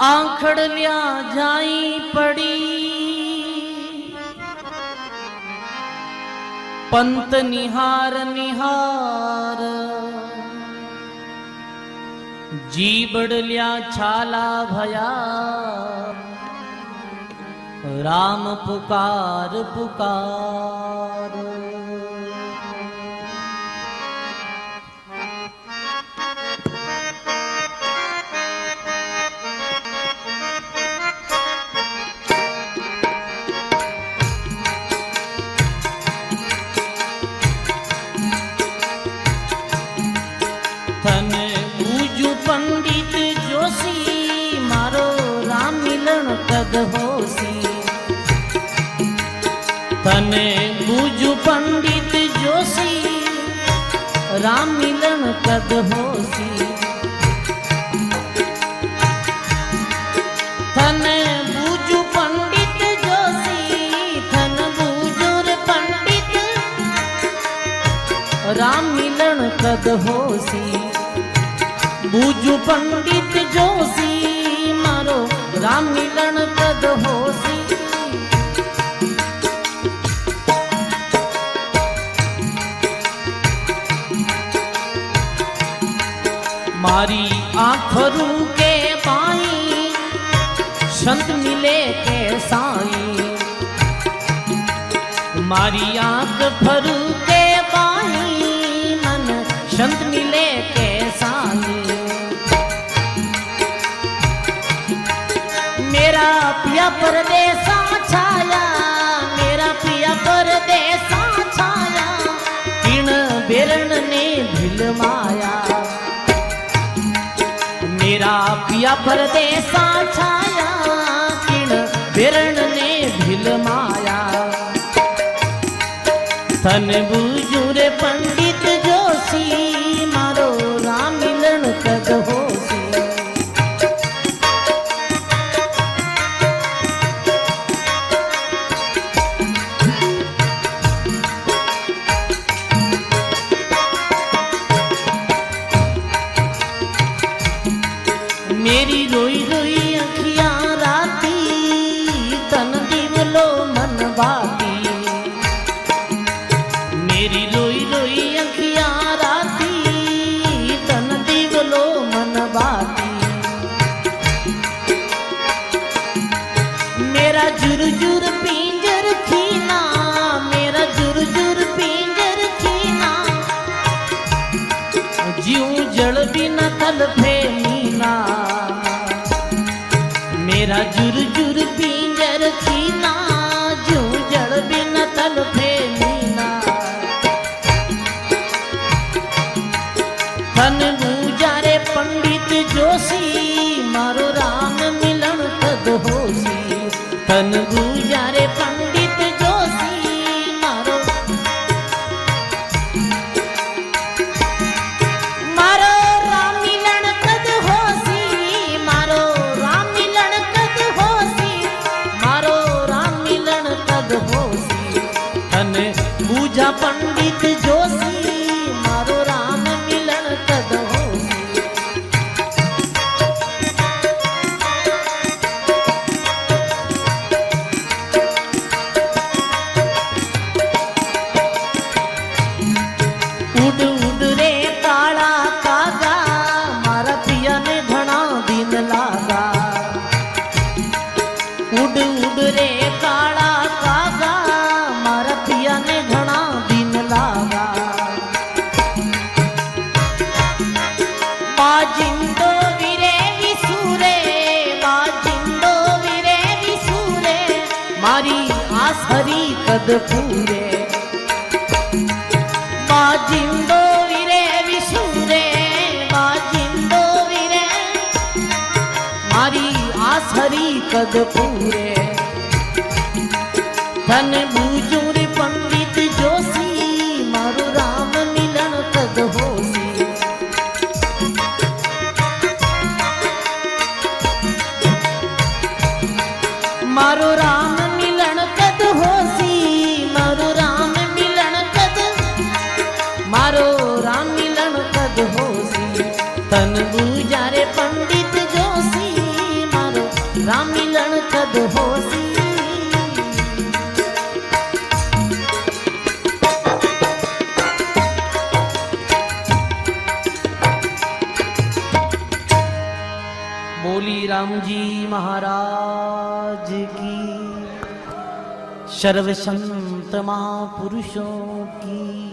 आंखड़लिया जाई पड़ी पंत निहार निहार जीबड़लिया छाला भया राम पुकार पुकार। तने बूझू पंडित जोशी मारो राम मिलन कद होसी। तने बूझू पंडित जोशी राम मिलन कद होसी। तने बूझू पंडित जोशी तन बूझूर पंडित राम मिलन कद होसी। बूझू पंडित जोशी मारो राम मिलन कद होसी। मारी आँखरू के पाई संत मिले के साई। मारी आँख फरू के पाई मन संत मिले के साई। मेरा पिया परदेसा छाया मेरा पिया परदेसा छाया किण बेरन ने भिल माया। मेरा पिया परदेसा छाया किण बेरन ने भिल माया। तन बूझूरे पंडित जोशी मारो राम मिलन कद होसी। मेरी रोई रोई अखियां राती तन दिवलो मन बाती। मेरी रोई रोई अखियां राती तन दिवलो मन बाती। मेरा जुरजुर पिंजर खीना मेरा जुरजुर पिंजर खीना ज्यों जल बिना तल फेमीना। मेरा जुरजुर पिंजर खीना ज्यों जल बिना तल फेमीना। तन बूझारे पंडित जोशी मारो राम मिलन कद होसी। तन बूझारे पंडित जोशी मारो मारो राम मिलन कद होसी। मारो राम मिलन कद होसी मारो राम मिलन कद होसी। तन बूझा पंडित जोशी मारो राम मिलन कद होसी। उड़ उड़ रे काला कागा मारा पिया ने घना दिन लागा। उड़ उड़ रे काला कागा मारा पिया ने घना दिन लागा। बाजिंदो वीरे विसूरे बाजिंदो वीरे विसूरे मारी आस हरी कद पूरे। बाजिंदो वीरे विसूरे बाजिंदो वीरे मारी आस हरी कद पूरे। धन बूझूर पंडित जोशी मारो राम मिलन कद होसी। मारो राम मिलन कद होसी मारो राम मिलन कद मारो राम मिलन कद होसी। तन बूझारे पंडित जोशी मारो राम मिलन कद होसी। बोली राम जी महाराज की, सर्व संत महापुरुषों की।